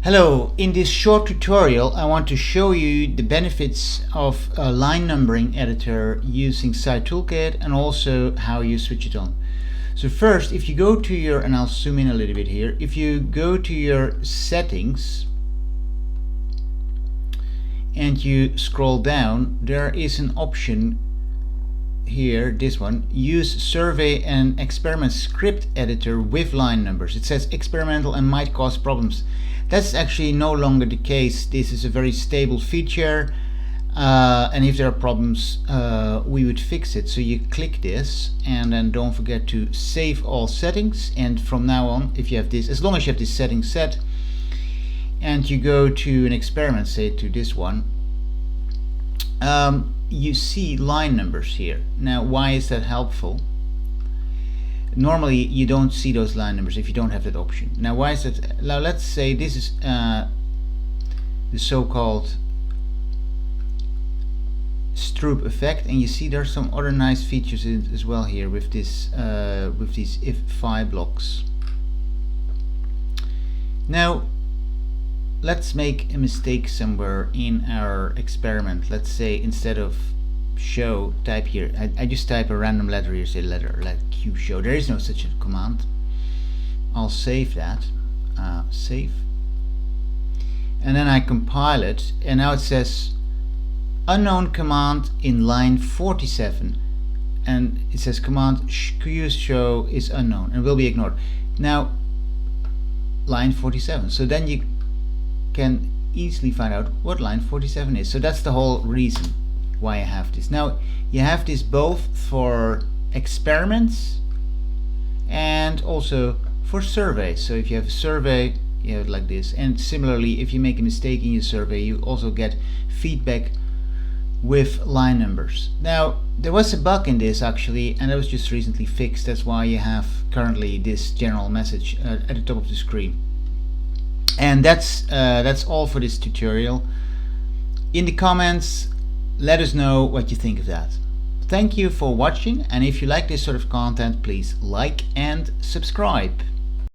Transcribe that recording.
Hello, in this short tutorial I want to show you the benefits of a line numbering editor using PsyToolkit and also how you switch it on. So first, if you go to your, and I'll zoom in a little bit here, if you go to your settings and you scroll down, there is an option here, this one, use survey and experiment script editor with line numbers. It says experimental and might cause problems. That's actually no longer the case. This is a very stable feature, and if there are problems we would fix it. So you click this and then don't forget to save all settings, and from now on, if you have this, as long as you have this setting set and you go to an experiment, say to this one, you see line numbers here. Now why is that helpful? Normally you don't see those line numbers if you don't have that option. Now why is that? Now let's say this is the so-called Stroop effect, and you see there's some other nice features in as well here with this with these if blocks. Now let's make a mistake somewhere in our experiment. Let's say instead of show, type here, I just type a random letter here, say letter like Q show. There is no such a command. I'll save that, save, and then I compile it, and now it says unknown command in line 47, and it says command Q show is unknown and will be ignored. Now line 47, so then you can easily find out what line 47 is. So that's the whole reason why I have this. Now you have this both for experiments and also for surveys. So if you have a survey, you have it like this, and similarly if you make a mistake in your survey, you also get feedback with line numbers. Now there was a bug in this actually, and that was just recently fixed. That's why you have currently this general message at the top of the screen. And that's all for this tutorial. In the comments, let us know what you think of that. Thank you for watching, and if you like this sort of content, please like and subscribe.